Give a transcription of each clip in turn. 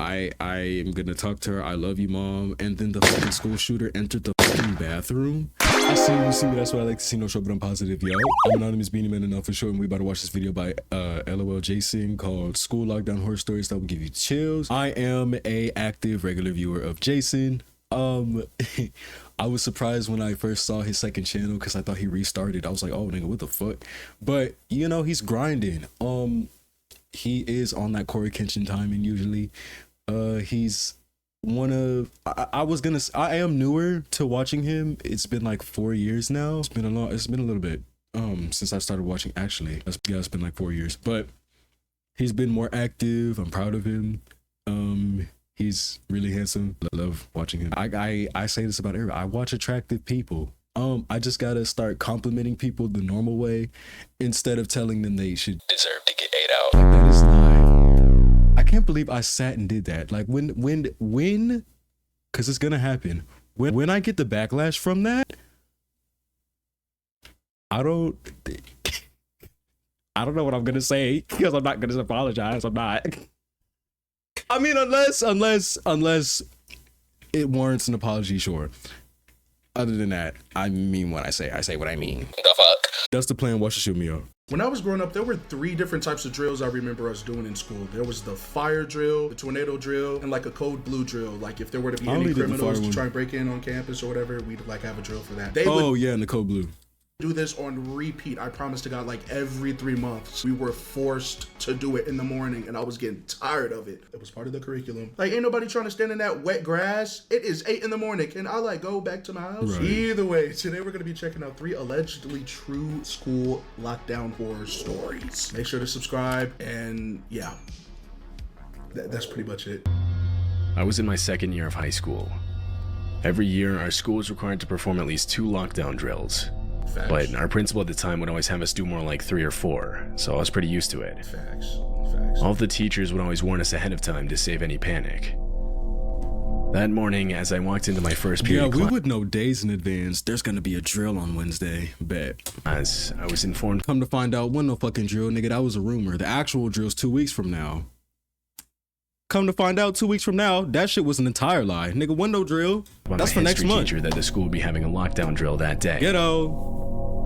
I am gonna talk to her. I love you, mom. And then the fucking school shooter entered the fucking bathroom. I see you see me. That's why I like to see no show, but I'm positive. Yo, I'm Anonymous Beanie Man enough for sure. And we about to watch this video by LolJayson called School Lockdown Horror Stories that will give you chills. I am a active regular viewer of Jason. I was surprised when I first saw his second channel because I thought he restarted. I was like, oh nigga, what the fuck? But you know, he's grinding. He is on that Corey Kenshin timing usually. He's one of I am newer to watching him. It's been like 4 years now. It's been a little bit since I started watching actually. It's been like 4 years. But he's been more active. I'm proud of him. He's really handsome. I love watching him. I say this about everybody. I watch attractive people. I just gotta start complimenting people the normal way instead of telling them they should deserve to get ate out. Like, that is not. I can't believe I sat and did that. Like when, because it's gonna happen. When I get the backlash from that, I don't know what I'm gonna say because I'm not gonna apologize. I'm not. I mean, unless it warrants an apology, sure. Other than that, I mean what I say what I mean. The fuck? That's the plan. Watch the shoot me up. When I was growing up, there were 3 different types of drills I remember us doing in school. There was the fire drill, the tornado drill, and like a code blue drill. Like if there were to be any criminals to try and break in on campus or whatever, we'd like have a drill for that. Yeah, and the code blue. Do this on repeat. I promise to God, like every 3 months we were forced to do it in the morning, and I was getting tired of it. It was part of the curriculum. Like ain't nobody trying to stand in that wet grass. It is 8 in the morning. Can I like go back to my house? Right. Either way, today we're gonna be checking out 3 allegedly true school lockdown horror stories. Make sure to subscribe, and yeah, that's pretty much it. I was in my 2nd year of high school. Every year our school was required to perform at least 2 lockdown drills. Facts. But our principal at the time would always have us do more like 3 or 4, so I was pretty used to it. Facts. All of the teachers would always warn us ahead of time to save any panic. That morning, as I walked into my first period, we would know days in advance. There's gonna be a drill on Wednesday. Bet. As I was informed, come to find out, wasn't no fucking drill, nigga. That was a rumor. The actual drill's 2 weeks from now. Come to find out, 2 weeks from now, that shit was an entire lie. Nigga, window drill. That's for next month. Teacher that the school would be having a lockdown drill that day. Ghetto.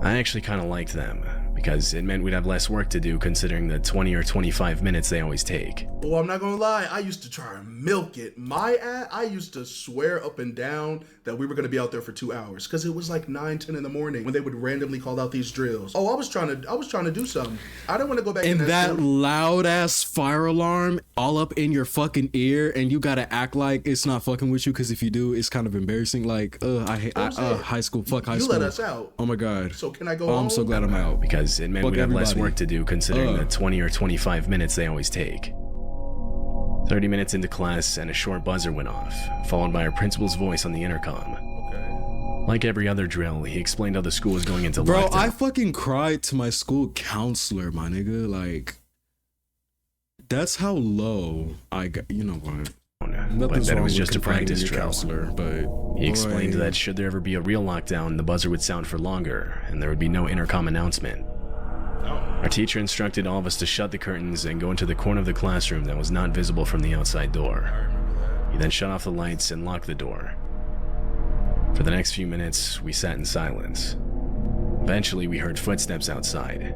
I actually kind of liked them because it meant we'd have less work to do considering the 20 or 25 minutes they always take. Oh, I'm not gonna lie, I used to try and milk it. I used to swear up and down that we were gonna be out there for 2 hours because it was like 9, 10 in the morning when they would randomly call out these drills. Oh, I was trying to do something. I didn't want to go back. And that loud ass fire alarm all up in your fucking ear, and you gotta act like it's not fucking with you because if you do, it's kind of embarrassing. Like, I hate high school. Fuck high school. You let us out. Oh my god. So can I go home? I'm so glad I'm out because it meant we'd have less work to do considering the 20 or 25 minutes they always take. 30 minutes into class and a short buzzer went off, followed by our principal's voice on the intercom. Okay. Like every other drill, he explained how the school was going into lockdown. Bro, I fucking cried to my school counselor, my nigga. Like, that's how low I got. You know what? But that it was just a practice drill. Counselor, but he explained that should there ever be a real lockdown, the buzzer would sound for longer, and there would be no intercom announcement. Our teacher instructed all of us to shut the curtains and go into the corner of the classroom that was not visible from the outside door. He then shut off the lights and locked the door. For the next few minutes, we sat in silence. Eventually, we heard footsteps outside.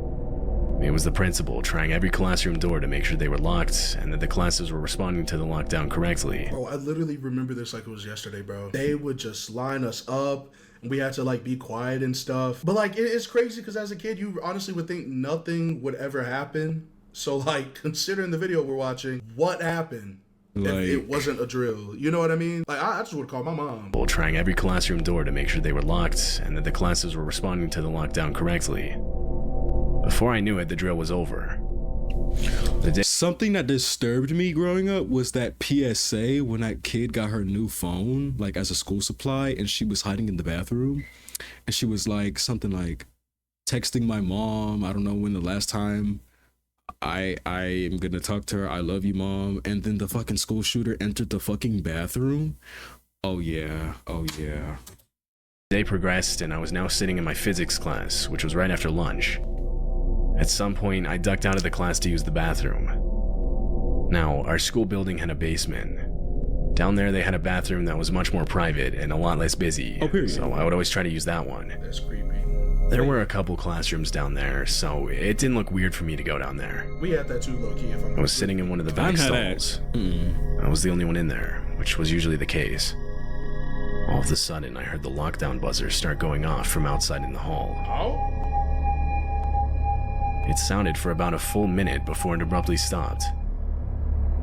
It was the principal trying every classroom door to make sure they were locked and that the classes were responding to the lockdown correctly. Bro, I literally remember this like it was yesterday, bro. They would just line us up. We had to like be quiet and stuff. But like it's crazy because as a kid, you honestly would think nothing would ever happen. So like considering the video we're watching, what happened if it wasn't a drill? You know what I mean? Like I just would call my mom. Trying every classroom door to make sure they were locked and that the classes were responding to the lockdown correctly. Before I knew it, the drill was over. Something that disturbed me growing up was that PSA when that kid got her new phone, like as a school supply, and she was hiding in the bathroom, and she was like something like texting my mom. I don't know when the last time I am gonna talk to her. I love you, mom. And then the fucking school shooter entered the fucking bathroom. Oh yeah. The day progressed, and I was now sitting in my physics class, which was right after lunch. At some point, I ducked out of the class to use the bathroom. Now, our school building had a basement. Down there, they had a bathroom that was much more private and a lot less busy. Oh, period. So I would always try to use that one. That's creepy. There were a couple classrooms down there, so it didn't look weird for me to go down there. We had that too, low key. If I'm I was sitting in one of the back stalls. I was the only one in there, which was usually the case. All of a sudden, I heard the lockdown buzzer start going off from outside in the hall. Oh? It sounded for about a full minute before it abruptly stopped.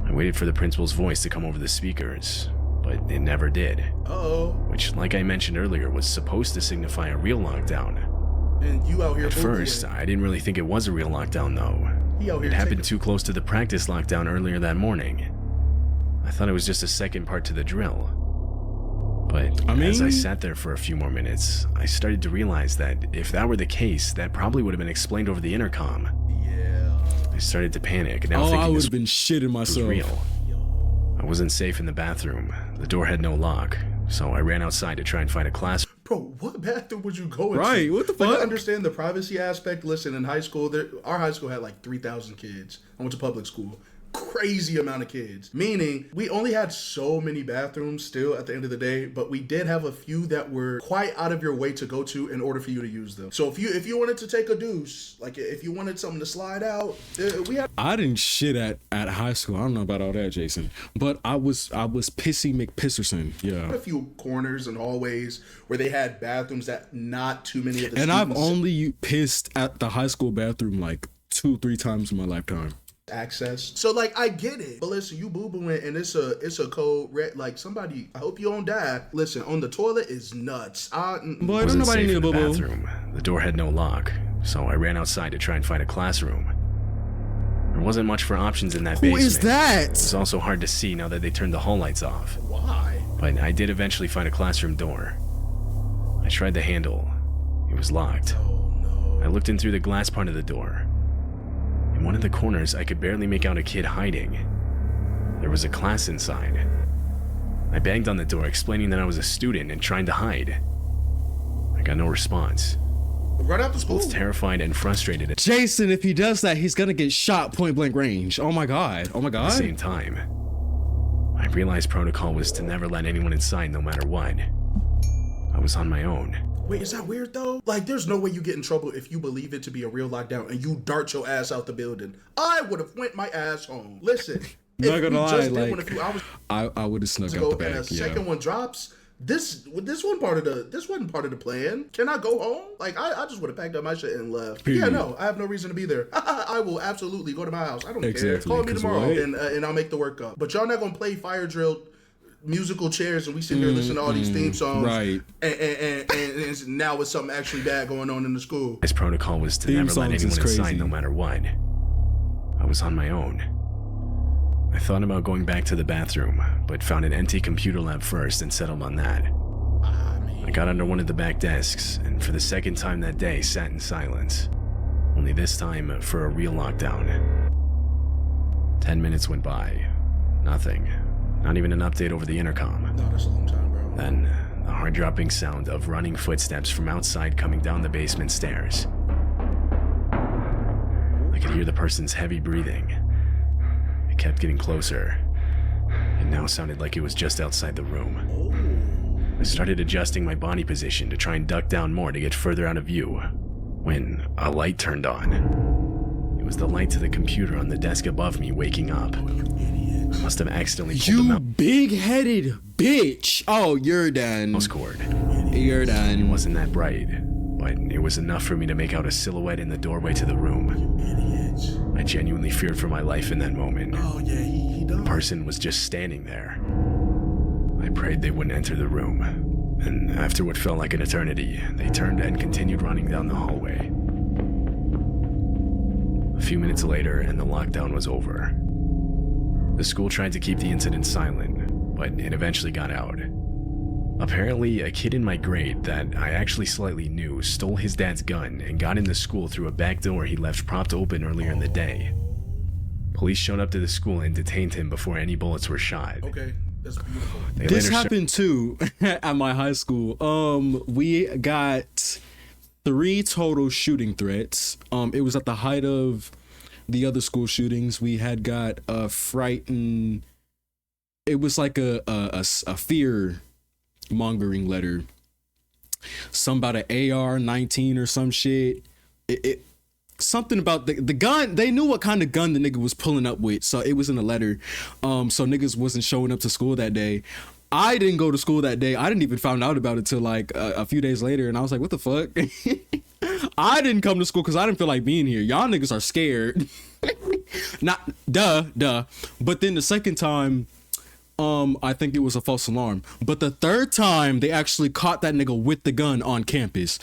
I waited for the principal's voice to come over the speakers, but it never did. Uh-oh. Which, like I mentioned earlier, was supposed to signify a real lockdown. And you out here At first, I didn't really think it was a real lockdown, though. He out here It happened taking- too close to the practice lockdown earlier that morning. I thought it was just a second part to the drill. But as I sat there for a few more minutes, I started to realize that if that were the case, that probably would have been explained over the intercom. Yeah. I started to panic, now I thinking would this have been shitting was myself. real. I wasn't safe in the bathroom. The door had no lock, so I ran outside to try and find a classroom. Bro, what bathroom would you go into? Right, what the Like, fuck? I understand the privacy aspect. Listen, in high school, our high school had like 3,000 kids. I went to public school. Crazy amount of kids. Meaning, we only had so many bathrooms still at the end of the day, but we did have a few that were quite out of your way to go to in order for you to use them. So if you wanted to take a deuce, like if you wanted something to slide out, we had... I didn't shit at high school. I don't know about all that, Jason. But I was Pissy McPisserson. Yeah. a few corners and hallways where they had bathrooms that not too many of the And I've students only pissed at the high school bathroom like 2-3 times in my lifetime. access. So like I get it, but listen, you boo-booing and it's a code red. Like somebody, I hope you don't die. Listen, on the toilet is nuts. Boy, don't Wasn't nobody safe need a in the boo-boo. bathroom. The door had no lock, so I ran outside to try and find a classroom. There wasn't much for options in that Who basement. is that? It was also hard to see now that they turned the hall lights off. Why? But I did eventually find a classroom door. I tried the handle. It was locked. Oh no. I looked in through the glass part of the door. In one of the corners, I could barely make out a kid hiding. There was a class inside. I banged on the door, explaining that I was a student and trying to hide. I got no response. Right after school. Both terrified and frustrated at Jason, if he does that, he's gonna get shot point blank range. Oh my god. Oh my the god. same time. I realized protocol was to never let anyone inside no matter what. I was on my own. Wait, is that weird though? Like, there's no way you get in trouble if you believe it to be a real lockdown and you dart your ass out the building. I would have went my ass home. Listen, Not if gonna we lie, just did like, one a few hours I would have snuck ago out the and back. a second one drops, this wasn't part of the plan. Can I go home? Like, I just would have packed up my shit and left. Yeah, Period. no, I have no reason to be there. I will absolutely go to my house. I don't care. Exactly, Call me 'cause tomorrow what? and I'll make the work up. But y'all not gonna play fire drill musical chairs and we sit here listening to all these theme songs, right. and now it's something actually bad going on in the school. His protocol was to Theme never let songs is anyone inside crazy. no matter what. I was on my own. I thought about going back to the bathroom, but found an empty computer lab first and settled on that. I got under one of the back desks, and for the second time that day sat in silence. Only this time for a real lockdown. 10 minutes went by. Nothing. Not even an update over the intercom. No, that's a long time, bro. Then, the hard-dropping sound of running footsteps from outside coming down the basement stairs. I could hear the person's heavy breathing. It kept getting closer. It now sounded like it was just outside the room. I started adjusting my body position to try and duck down more to get further out of view, when a light turned on. It was the light to the computer on the desk above me waking up. I must have accidentally pulled the You big-headed bitch. Oh, you're done. mouse cord. You're It done. wasn't that bright, but it was enough for me to make out a silhouette in the doorway to the room. Idiots. I genuinely feared for my life in that moment. Oh yeah, he The done. person was just standing there. I prayed they wouldn't enter the room, and after what felt like an eternity, they turned and continued running down the hallway. A few minutes later, and the lockdown was over. The school tried to keep the incident silent, but it eventually got out. Apparently, a kid in my grade that I actually slightly knew stole his dad's gun and got into school through a back door he left propped open earlier in the day. Police showed up to the school and detained him before any bullets were shot. Okay, that's beautiful. They This later happened too at my high school. We got 3 total shooting threats. It was at the height of the other school shootings, we had got a frightened. It was like a fear mongering letter. Some about an AR-19 or some shit. Something about the gun. They knew what kind of gun the nigga was pulling up with, so it was in a letter. So niggas wasn't showing up to school that day. I didn't go to school that day. I didn't even find out about it till like a few days later, and I was like, what the fuck? I didn't come to school because I didn't feel like being here. Y'all niggas are scared. Not duh. But then the second time, I think it was a false alarm. But the third time, they actually caught that nigga with the gun on campus.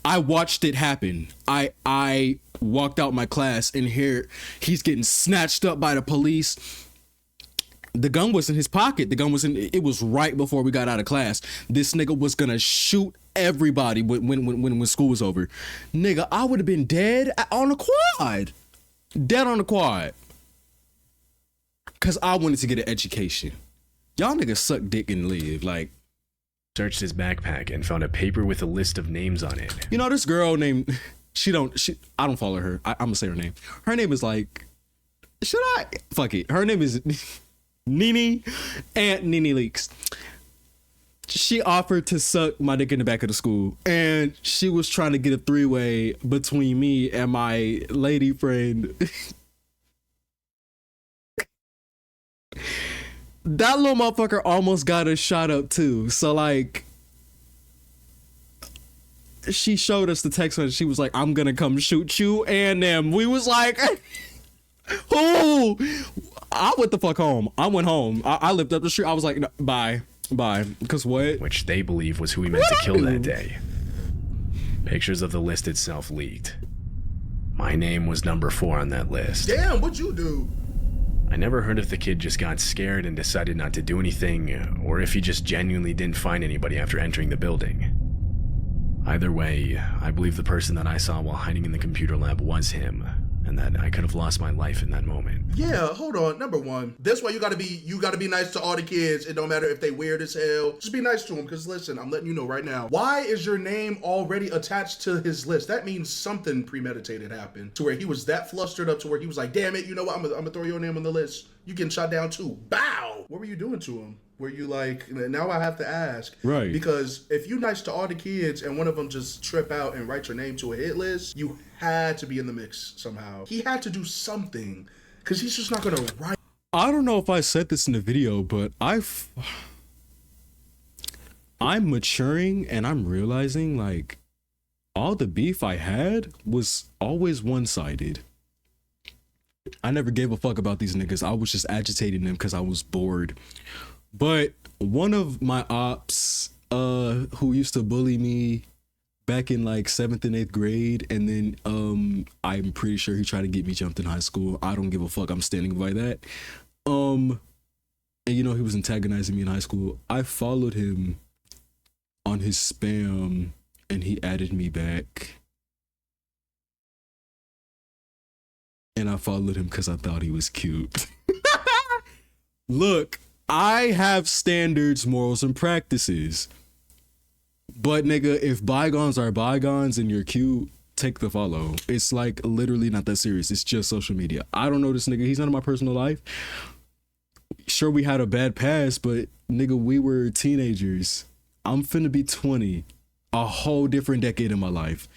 I watched it happen. I walked out my class, and here he's getting snatched up by the police. The gun was in his pocket. It was right before we got out of class. This nigga was gonna shoot everybody when school was over. Nigga, I would have been dead on the quad. Dead on the quad. Cause I wanted to get an education. Y'all niggas suck dick and live. Like, searched his backpack and found a paper with a list of names on it. you know, this girl named I don't follow her. I'm gonna say her name. Her name is like, should I? Fuck it. Her name is Nene, Aunt Nene Leaks. She offered to suck my dick in the back of the school, and she was trying to get a three-way between me and my lady friend. That little motherfucker almost got us shot up too. So like, she showed us the text message. She was like, I'm gonna come shoot you and them. We was like, who? I went the fuck home. I went home. I lived up the street. I was like, no, bye. Because what? Which they believe was who he meant to kill that day. Pictures of the list itself leaked. My name was number 4 on that list. Damn, what'd you do? I never heard if the kid just got scared and decided not to do anything, or if he just genuinely didn't find anybody after entering the building. Either way, I believe the person that I saw while hiding in the computer lab was him, and that I could have lost my life in that moment. Yeah, hold on. Number one, that's why you gotta be nice to all the kids. It don't matter if they weird as hell. Just be nice to them, because listen, I'm letting you know right now. Why is your name already attached to his list? That means something premeditated happened to where he was that flustered up to where he was like, damn it, you know what? I'm gonna throw your name on the list. You getting shot down too. Bow! What were you doing to him? Were you like, now I have to ask. Right. Because if you nice to all the kids and one of them just trip out and write your name to a hit list, you had to be in the mix somehow. He had to do something, because he's just not going to write. I don't know if I said this in the video, but I'm maturing and I'm realizing like all the beef I had was always one-sided. I never gave a fuck about these niggas. I was just agitating them because I was bored. But one of my ops who used to bully me back in like 7th and 8th grade, and then I'm pretty sure he tried to get me jumped in high school. I don't give a fuck. I'm standing by that. And you know, he was antagonizing me in high school. I followed him on his spam and he added me back. And I followed him because I thought he was cute. Look, I have standards, morals, and practices. But nigga, if bygones are bygones and you're cute, take the follow. It's like literally not that serious. It's just social media. I don't know this nigga. He's not in my personal life. Sure, we had a bad past, but nigga, we were teenagers. I'm finna be 20. A whole different decade in my life.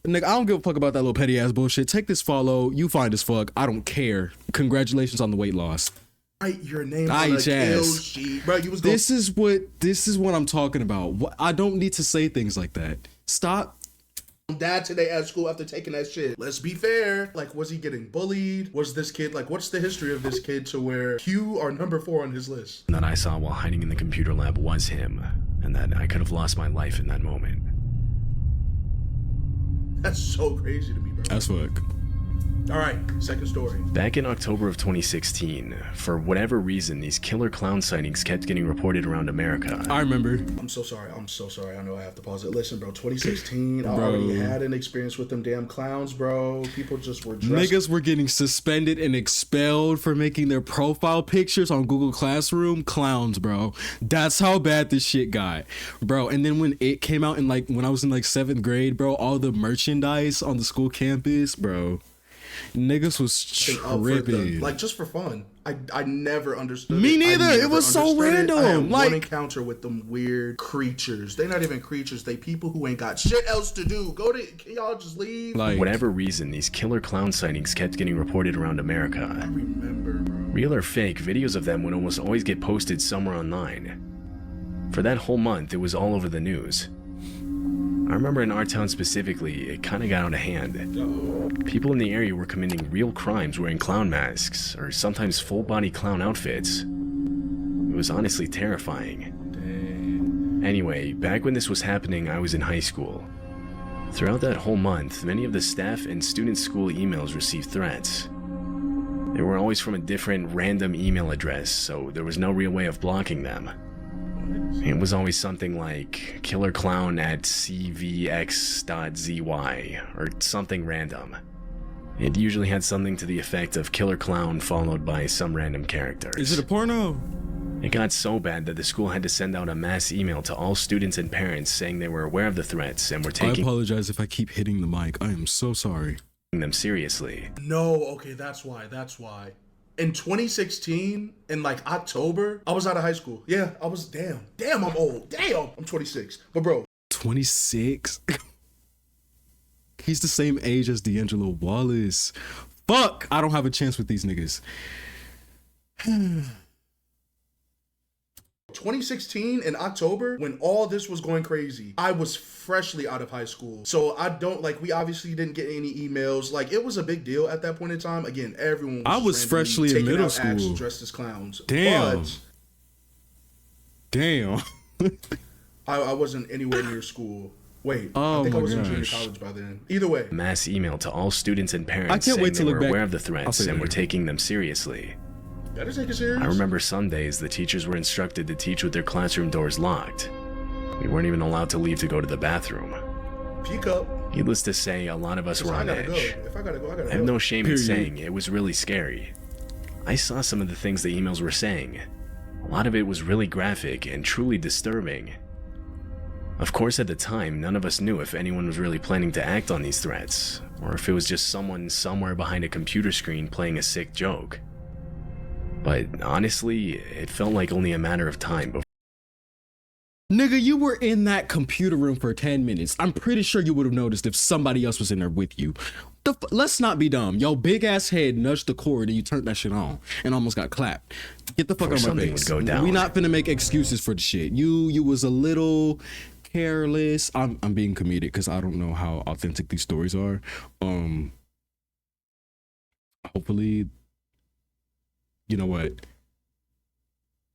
Nigga, I don't give a fuck about that little petty ass bullshit. Take this follow. You fine as fuck. I don't care. Congratulations on the weight loss. Write your name on a kill sheet. Bro, you was going. This is what I'm talking about. I don't need to say things like that. Stop. Dad today at school after taking that shit. Let's be fair. Like, was he getting bullied? Was this kid, like, what's the history of this kid to where Q are number 4 on his list? That I saw while hiding in the computer lab was him, and that I could have lost my life in that moment. That's so crazy to me, bro. That's fuck. All right, second story. Back in October of 2016, for whatever reason, these killer clown sightings kept getting reported around America. I remember. I'm so sorry. I know I have to pause it. Listen, bro, 2016, I already had an experience with them damn clowns, bro. People just were dressed. Niggas were getting suspended and expelled for making their profile pictures on Google Classroom. Clowns, bro. That's how bad this shit got, bro. And then when it came out in like, when I was in like 7th grade, bro, all the merchandise on the school campus, bro. Niggas was thing up for tripping. like just for fun. I never understood Me it. neither. I It never was so understood it. random. I had Like- one encounter with them weird creatures. They not even creatures. They people who ain't got shit else to do. Can y'all just leave? Like, For whatever reason, these killer clown sightings kept getting reported around I America. remember, bro. Real or fake, videos of them would almost always get posted somewhere online. For that whole month, it was all over the news. I remember in our town specifically, it kinda got out of hand. People in the area were committing real crimes wearing clown masks, or sometimes full-body clown outfits. It was honestly terrifying. Anyway, back when this was happening, I was in high school. Throughout that whole month, many of the staff and student school emails received threats. They were always from a different random email address, so there was no real way of blocking them. It was always something like killerclown@cvx.zy or something random. It usually had something to the effect of killer clown followed by some random characters. is it a porno? It got so bad that the school had to send out a mass email to all students and parents saying they were aware of the threats and were I taking apologize if I keep hitting the mic. I am so sorry. them seriously. No, okay, that's why. In 2016, in like October, I was out of high school. Yeah, I was, damn, I'm old. Damn, I'm 26. But bro, 26? He's the same age as D'Angelo Wallace. Fuck! I don't have a chance with these niggas. 2016 in October, when all this was going crazy, I was freshly out of high school. So we obviously didn't get any emails. Like, it was a big deal at that point in time. Again, everyone was I was randomly freshly in taking middle out acts school. dressed as clowns. Damn. But Damn. I wasn't anywhere near school. Wait, Oh I think I my was in junior gosh. college by then. Either way, Mass email to all students and parents I can't saying wait to they look were back. aware of the I'll threats say and were later. taking them seriously. gotta take it serious. I remember some days the teachers were instructed to teach with their classroom doors locked. We weren't even allowed to leave to go to the bathroom. Peek up. Needless to say, a lot of us were I on gotta go. edge. If I gotta go, I gotta I have go. no shame Period. in saying it was really scary. I saw some of the things the emails were saying. A lot of it was really graphic and truly disturbing. Of course, at the time, none of us knew if anyone was really planning to act on these threats, or if it was just someone somewhere behind a computer screen playing a sick joke. But honestly, it felt like only a matter of time before Nigga, you were in that computer room for 10 minutes. I'm pretty sure you would have noticed if somebody else was in there with you. Let's not be dumb. Yo, big ass head nudged the cord and you turned that shit on and almost got clapped. Get the fuck out of my something face. would go down. We not finna make excuses for the shit. You was a little careless. I'm being comedic because I don't know how authentic these stories are. Hopefully, you know what?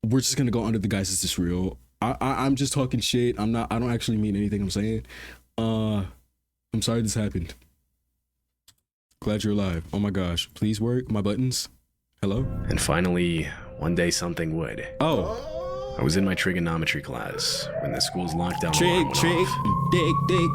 We're just gonna go under the guise is this real. I'm just talking shit. I don't actually mean anything I'm saying. I'm sorry this happened. Glad you're alive. Oh my gosh. Please work my buttons. Hello? And finally, one day something would. Oh. I was in my trigonometry class when the school's lockdown alarm went Trick, off. dick.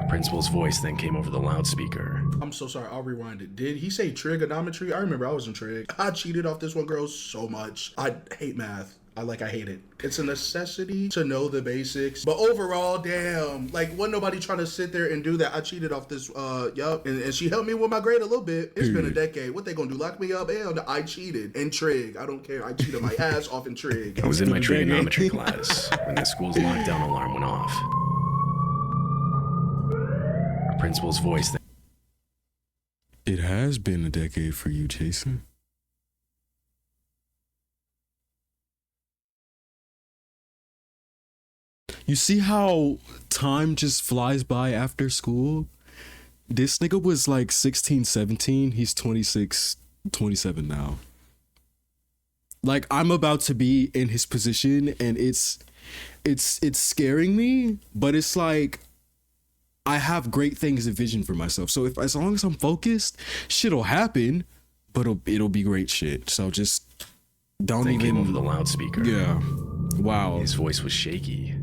Our principal's voice then came over the loudspeaker. I'm so sorry. I'll rewind it. Did he say trigonometry? I remember I was in trig. I cheated off this one girl so much. I hate math. I hate it. It's a necessity to know the basics. But overall, damn, wasn't nobody trying to sit there and do that. I cheated off this, yup. And she helped me with my grade a little bit. It's been a decade. What they gonna do? Lock me up? Hell no, I cheated in trig. I don't care. I cheated my ass off in trig. I was in my trigonometry class when the school's lockdown alarm went off. Our principal's voice then It has been a decade for you, Jason. You see how time just flies by after school? This nigga was like 16, 17. He's 26, 27 now. Like, I'm about to be in his position and it's scaring me, but it's like I have great things envisioned for myself. So as long as I'm focused, shit'll happen, but it'll be great shit. So just don't even came over the loudspeaker. Yeah. Wow. His voice was shaky.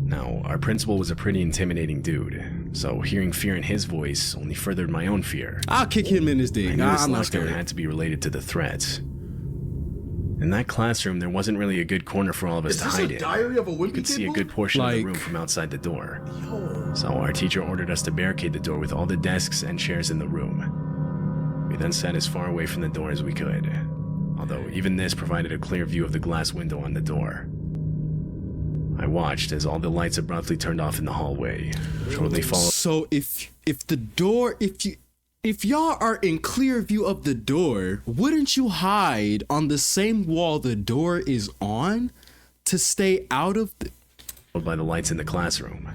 Now, our principal was a pretty intimidating dude, so hearing fear in his voice only furthered my own fear. I'll kick him in his dick. I knew this I'm not lockdown scared. had to be related to the threats. In that classroom, there wasn't really a good corner for all of us Is to this hide a in. Diary of a Wimpy You could see a Kid good book? portion of the Like- room from outside the door. Yo. So our teacher ordered us to barricade the door with all the desks and chairs in the room. We then sat as far away from the door as we could, although even this provided a clear view of the glass window on the door. I watched as all the lights abruptly turned off in the hallway, shortly followed. So if y'all are in clear view of the door, wouldn't you hide on the same wall the door is on to stay out of the... by the lights in the classroom.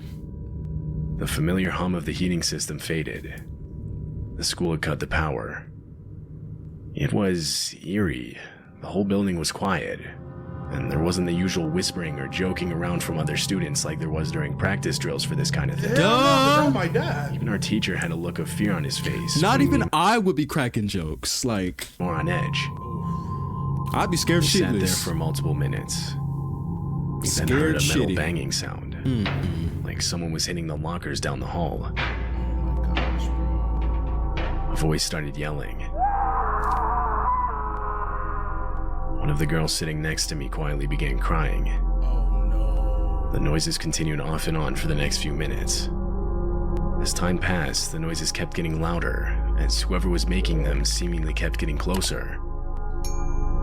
The familiar hum of the heating system faded. The school had cut the power. It was eerie. The whole building was quiet, and there wasn't the usual whispering or joking around from other students like there was during practice drills for this kind of thing. Hell no, oh my God. Even our teacher had a look of fear on his face. Not putting even me I would be cracking jokes. Like, more on edge. I'd be scared We sat there shitless. for multiple minutes. We then Scared heard a metal shitty. banging sound, like someone was hitting the lockers down the hall. A voice started yelling. One of the girls sitting next to me quietly began crying. Oh no. The noises continued off and on for the next few minutes. As time passed, the noises kept getting louder, as whoever was making them seemingly kept getting closer.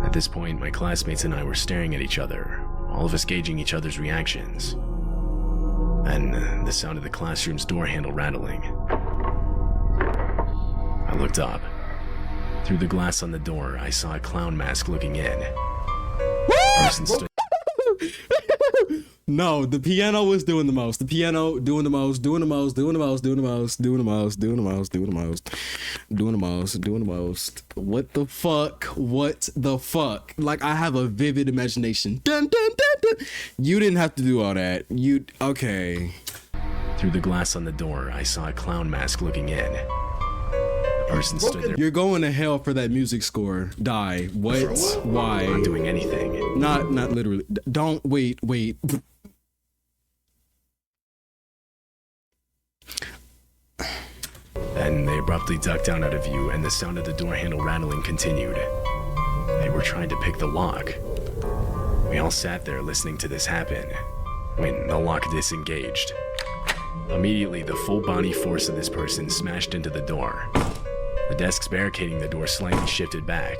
At this point, my classmates and I were staring at each other, all of us gauging each other's reactions. Then, the sound of the classroom's door handle rattling. I looked up. Through the glass on the door, I saw a clown mask looking in. A person stood No, the piano was doing the most. The piano doing the most, doing the most, doing the most, doing the most, doing the most, doing the most, doing the most, doing the most, doing the most. What the fuck? What the fuck? Like, I have a vivid imagination. Dun, dun, dun, dun. You didn't have to do all that. Okay. Through the glass on the door, I saw a clown mask looking in. The person stood there, You're going to hell for that music score. Die. What? not Why? doing anything. Not literally. Don't wait. Then they abruptly ducked down out of view, and the sound of the door handle rattling continued. They were trying to pick the lock. We all sat there listening to this happen, when the lock disengaged. Immediately, the full body force of this person smashed into the door. The desks barricading the door slightly shifted back.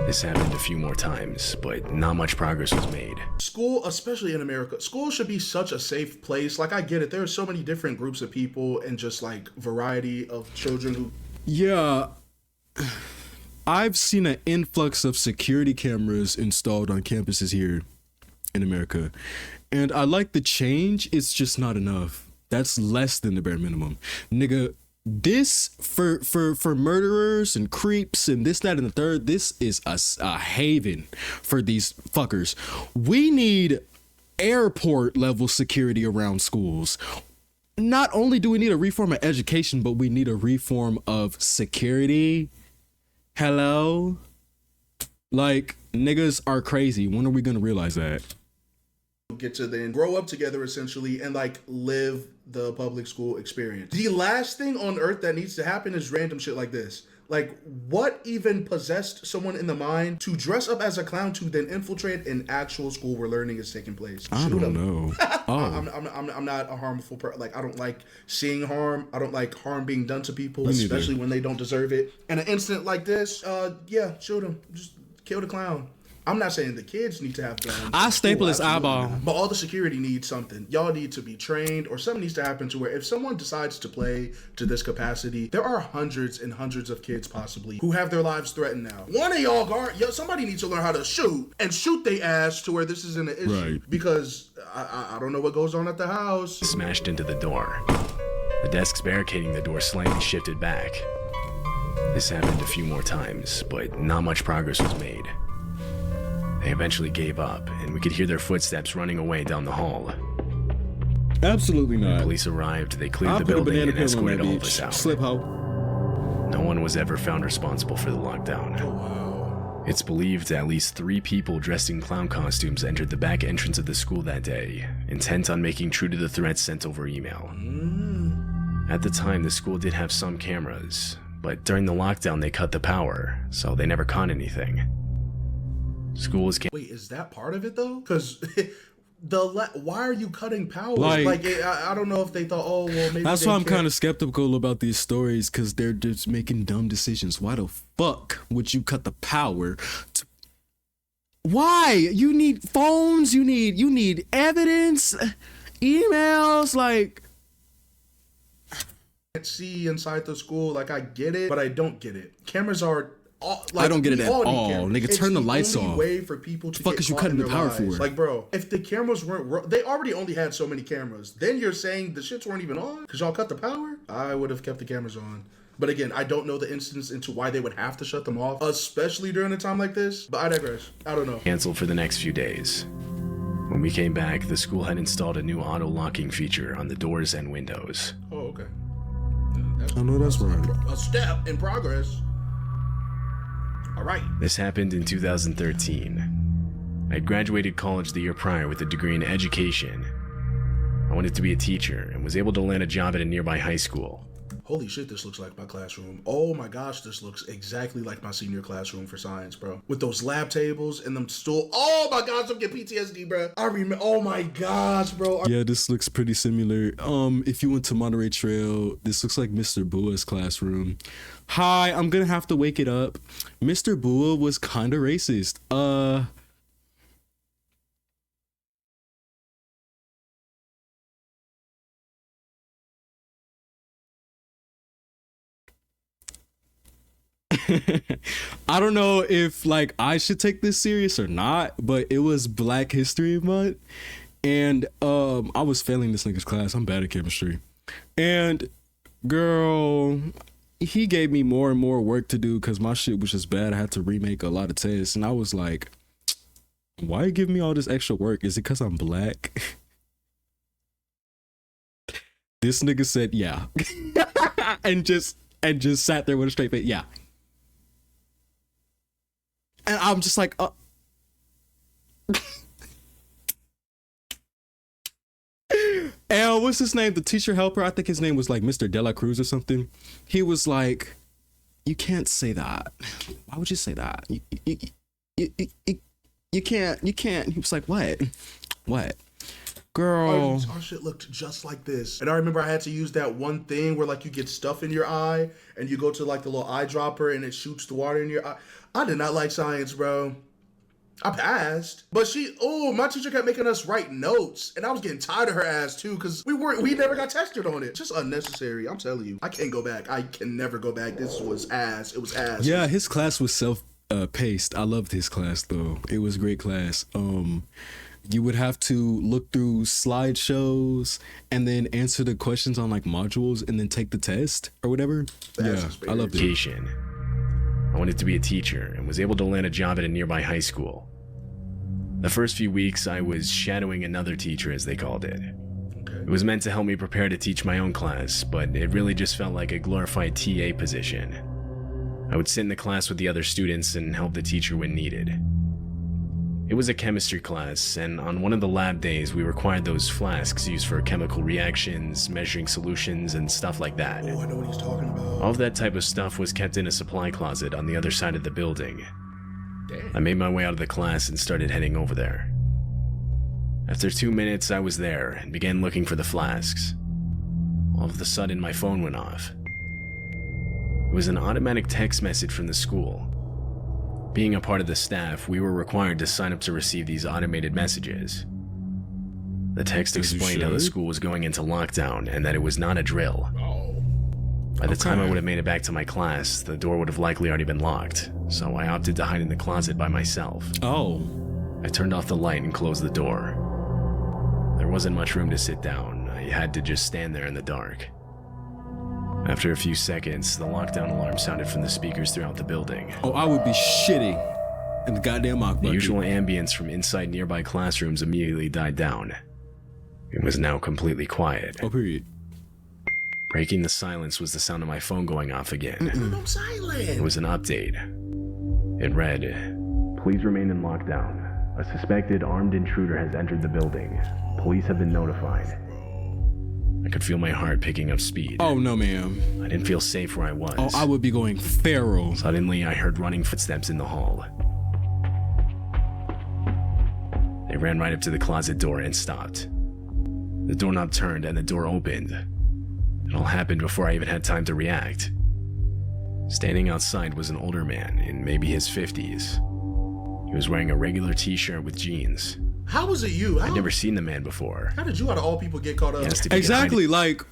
This happened a few more times, but not much progress was made. School, especially in America, school should be such a safe place. Like, I get it. There are so many different groups of people and just like variety of children who... Yeah. I've seen an influx of security cameras installed on campuses here in America. And I like the change. It's just not enough. That's less than the bare minimum. Nigga, this for murderers and creeps and this, that, and the third, this is a haven for these fuckers. We need airport level security around schools. Not only do we need a reform of education, but we need a reform of security. Hello? Like, niggas are crazy. When are we gonna realize that? get to then grow up together essentially and like live the public school experience. The last thing on earth that needs to happen is random shit like this. Like, what even possessed someone in the mind to dress up as a clown to then infiltrate an actual school where learning is taking place? I don't know. I'm not a harmful person. Like, I don't like seeing harm. I don't like harm being done to people, especially when they don't deserve it. In an incident like this, yeah, shoot them. Just kill the clown. I'm not saying the kids need to have guns. I staple his eyeball. But all the security needs something. Y'all need to be trained, or something needs to happen to where if someone decides to play to this capacity, there are hundreds and hundreds of kids possibly who have their lives threatened now. One of y'all somebody needs to learn how to shoot and shoot they ass to where this isn't an issue. Right. Because I don't know what goes on at the house. Smashed into the door. The desks barricading the door slightly shifted back. This happened a few more times, but not much progress was made. They eventually gave up, and we could hear their footsteps running away down the hall. Absolutely not. Police arrived, they cleared I'll the put a building banana and peel on escorted that all of us bitch. out. Slip hoe. No one was ever found responsible for the lockdown. Wow. It's believed at least 3 people dressed in clown costumes entered the back entrance of the school that day, intent on making true to the threats sent over email. At the time, the school did have some cameras, but during the lockdown they cut the power, so they never caught anything. School was Wait, is that part of it though? Because why are you cutting power? I don't know if they thought, oh well, maybe that's why I'm kind of skeptical about these stories, because they're just making dumb decisions. Why the fuck would you cut the power? Why? You need phones. You need evidence, emails. Like, can't see inside the school. Like, I get it, but I don't get it. Cameras are. I don't get it at all. Nigga, turn the lights off. Way for people to the fuck is you cutting the power for? Like, bro, if the cameras weren't, they already only had so many cameras. Then you're saying the shits weren't even on because y'all cut the power? I would have kept the cameras on. But again, I don't know the instance into why they would have to shut them off, especially during a time like this. But I digress. I don't know. Canceled for the next few days. When we came back, the school had installed a new auto-locking feature on the doors and windows. Oh, okay. I know that's right. A step in progress. All right. This happened in 2013. I had graduated college the year prior with a degree in education. I wanted to be a teacher and was able to land a job at a nearby high school. Holy shit, this looks like my classroom. Oh my gosh, this looks exactly like my senior classroom for science, bro. With those lab tables and them stool. Oh my gosh, I'm getting PTSD, bro. I remember. Oh my gosh, bro. Yeah, this looks pretty similar. If you went to Monterey Trail, this looks like Mr. Bua's classroom. Hi, I'm gonna have to wake it up. Mr. Bua was kind of racist. I don't know if like I should take this serious or not, but it was Black History Month, and I was failing this nigga's class. I'm bad at chemistry, and girl, he gave me more and more work to do because my shit was just bad. I had to remake a lot of tests, and I was like, why you giving me all this extra work? Is it because I'm Black? This nigga said yeah. and just sat there with a straight face. Yeah. And I'm just like, and what's his name? The teacher helper, I think his name was like Mr. Dela Cruz or something. He was like, you can't say that. Why would you say that? You can't. He was like, what? Girl. Our shit looked just like this. And I remember I had to use that one thing where like you get stuff in your eye and you go to like the little eyedropper and it shoots the water in your eye. I did not like science, bro. I passed. But my teacher kept making us write notes and I was getting tired of her ass too because we never got tested on it. Just unnecessary. I'm telling you. I can't go back. I can never go back. This was ass. It was ass. Yeah, his class was self-paced. I loved his class though. It was a great class. You would have to look through slideshows and then answer the questions on like modules and then take the test or whatever. I loved it. I wanted to be a teacher and was able to land a job at a nearby high school. The first few weeks, I was shadowing another teacher, as they called it. Okay. It was meant to help me prepare to teach my own class, but it really just felt like a glorified TA position. I would sit in the class with the other students and help the teacher when needed. It was a chemistry class, and on one of the lab days, we required those flasks used for chemical reactions, measuring solutions, and stuff like that. Oh, I know what he's talking about. All of that type of stuff was kept in a supply closet on the other side of the building. Damn. I made my way out of the class and started heading over there. After 2 minutes, I was there and began looking for the flasks. All of a sudden, my phone went off. It was an automatic text message from the school. Being a part of the staff, we were required to sign up to receive these automated messages. The text explained how the school was going into lockdown and that it was not a drill. By the time I would have made it back to my class, the door would have likely already been locked, so I opted to hide in the closet by myself. I turned off the light and closed the door. There wasn't much room to sit down. I had to just stand there in the dark. After a few seconds, the lockdown alarm sounded from the speakers throughout the building. I would be shitting in the goddamn mock bucket. The usual ambience from inside nearby classrooms immediately died down. It was now completely quiet. Period. Breaking the silence was the sound of my phone going off again. I'm silent. It was an update. It read, "Please remain in lockdown. A suspected armed intruder has entered the building. Police have been notified." I could feel my heart picking up speed. Oh, no, ma'am. I didn't feel safe where I was. I would be going feral. Suddenly, I heard running footsteps in the hall. ran right up to the closet door and stopped. The doorknob turned and the door opened. It all happened before I even had time to react. Standing outside was an older man in maybe his 50s. He was wearing a regular t-shirt with jeans. How was it you? I'd never seen the man before. How did you out of all people get caught up? Exactly, like,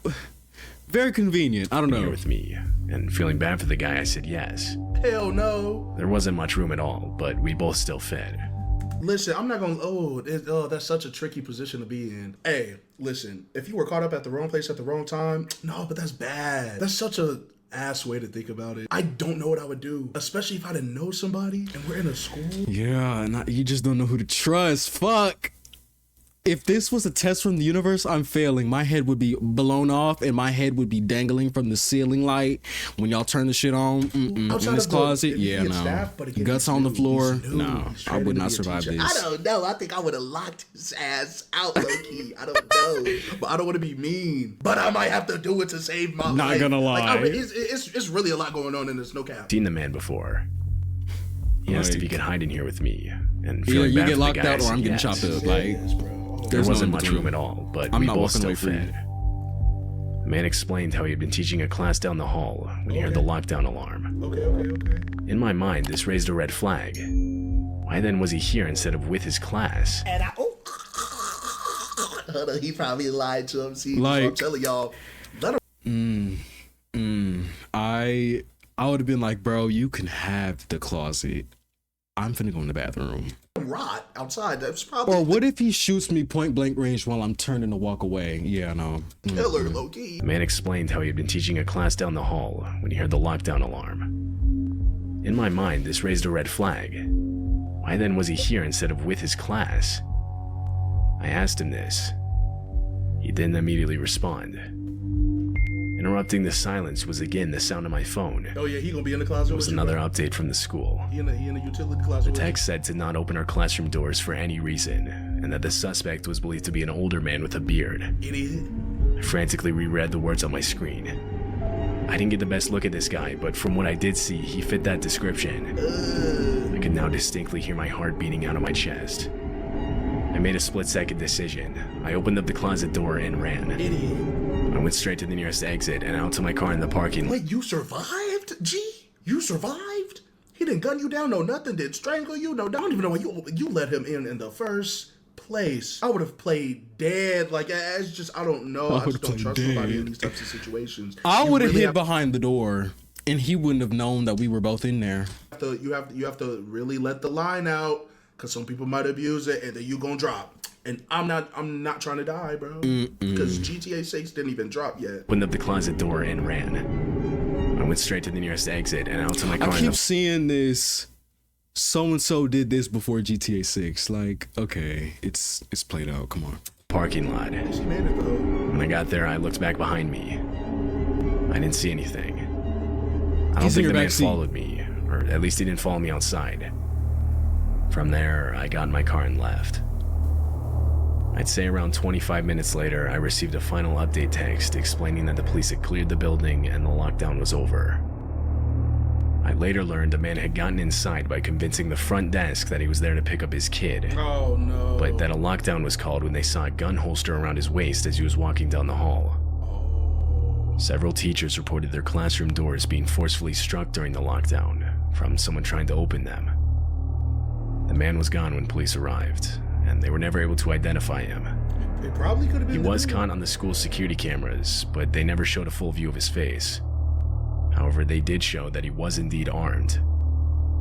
very convenient. I don't know. Here with me, and feeling bad for the guy, I said yes. Hell no. There wasn't much room at all, but we both still fit. Listen, I'm not gonna, that's such a tricky position to be in. Hey, listen, if you were caught up at the wrong place at the wrong time, no, but that's bad. That's such a ass way to think about it. I don't know what I would do, especially if I didn't know somebody and we're in a school. Yeah, and you just don't know who to trust. Fuck. If this was a test from the universe, I'm failing. My head would be blown off and my head would be dangling from the ceiling light when y'all turn the shit on. In this closet, yeah, no. Guts on the floor, no. I would not survive this. I don't know. I think I would have locked his ass out, low-key. I don't know. But I don't want to be mean. But I might have to do it to save my life. Not gonna lie. Like, it's really a lot going on in this, no cap. Seen the man before. He asked if he could hide in here with me. And either you bad get for locked the guy, out or I'm getting yes. chopped up. Like, there wasn't much room at all, but we both still free. fit. The man explained how he had been teaching a class down the hall when he heard the lockdown alarm. Okay. In my mind, this raised a red flag. Why then was he here instead of with his class? And hold on, he probably lied to him. See, like, I'm telling y'all. Let him. I would have been like, bro, you can have the closet. I'm finna go in the bathroom. Rot outside. That's probably. Or what if he shoots me point blank range while I'm turning to walk away? Yeah, no. Killer, low key. The man explained how he had been teaching a class down the hall when he heard the lockdown alarm. In my mind, this raised a red flag. Why then was he here instead of with his class? I asked him this. He didn't immediately respond. Interrupting the silence was again the sound of my phone. Oh yeah, he gonna be in the closet. It was another update from the school. He in the utility closet. The text said to not open our classroom doors for any reason, and that the suspect was believed to be an older man with a beard. Idiot. I frantically reread the words on my screen. I didn't get the best look at this guy, but from what I did see, he fit that description. I could now distinctly hear my heart beating out of my chest. I made a split-second decision. I opened up the closet door and ran. Idiot. I went straight to the nearest exit and out to my car in the parking lot. Wait, you survived, G? You survived? He didn't gun you down, no nothing, did strangle you, no, I don't even know why you let him in the first place. I would have played dead, like, it's just, I don't know. I just don't trust nobody in these types of situations. I would have hid behind the door and he wouldn't have known that we were both in there. You have to really let the line out, because some people might abuse it and then you gonna drop. And I'm not trying to die, bro. Because GTA 6 didn't even drop yet. Opened up the closet door and ran. I went straight to the nearest exit and out to my car. I keep seeing this. So-and-so did this before GTA 6. Like, okay, it's played out. Come on. Parking lot. She made it, though. When I got there, I looked back behind me. I didn't see anything. I don't think the man followed me, or at least he didn't follow me outside. From there, I got in my car and left. I'd say around 25 minutes later, I received a final update text explaining that the police had cleared the building and the lockdown was over. I later learned the man had gotten inside by convincing the front desk that he was there to pick up his kid. Oh no. But that a lockdown was called when they saw a gun holster around his waist as he was walking down the hall. Several teachers reported their classroom doors being forcefully struck during the lockdown from someone trying to open them. The man was gone when police arrived, and they were never able to identify him. It probably could have been. He was caught on the school security cameras, but they never showed a full view of his face. However, they did show that he was indeed armed.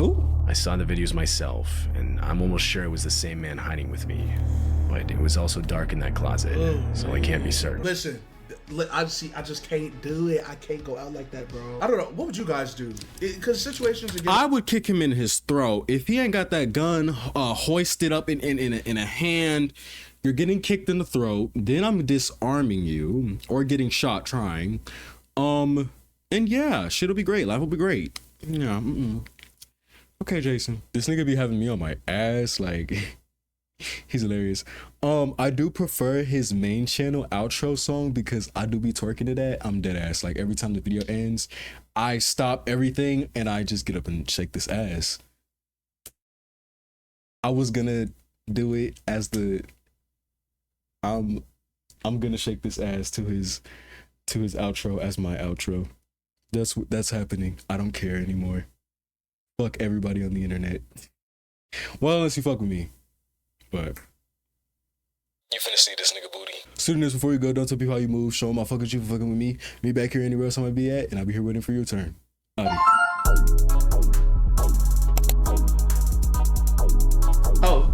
Ooh. I saw the videos myself, and I'm almost sure it was the same man hiding with me. But it was also dark in that closet, so I can't be certain. Listen, I just can't do it. I can't go out like that, bro. I don't know. What would you guys do? Because situations again. I would kick him in his throat. If he ain't got that gun hoisted up in a hand, you're getting kicked in the throat. Then I'm disarming you or getting shot trying. And yeah, shit'll be great. Life will be great. Yeah. Okay, Jason. This nigga be having me on my ass. Like, he's hilarious. I do prefer his main channel outro song because I do be twerking to that. I'm dead ass. Like, every time the video ends, I stop everything and I just get up and shake this ass. I was gonna do it as the I'm gonna shake this ass to his outro as my outro. That's happening. I don't care anymore. Fuck everybody on the internet. Well, unless you fuck with me. But you finna see this nigga booty. Students, before you go, don't tell people how you move. Show them I fuck with you for fucking with me. Me back here anywhere else I might be at, and I'll be here waiting for your turn. Howdy. Oh.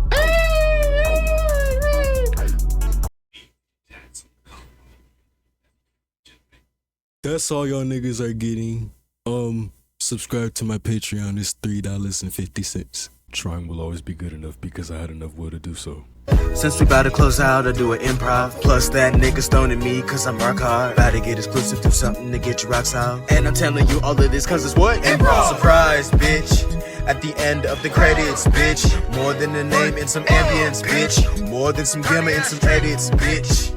That's all y'all niggas are getting. Subscribe to my Patreon. It's $3.50. Trying will always be good enough because I had enough will to do so. Since we bout to close out, I do an improv. Plus that nigga stoning me cause I'm rock hard. About to get exclusive, do something to get you rocks out. And I'm telling you all of this cause it's what? Improv! Surprise, bitch. At the end of the credits, bitch. More than a name and some ambience, bitch. More than some gimmick and some edits, bitch.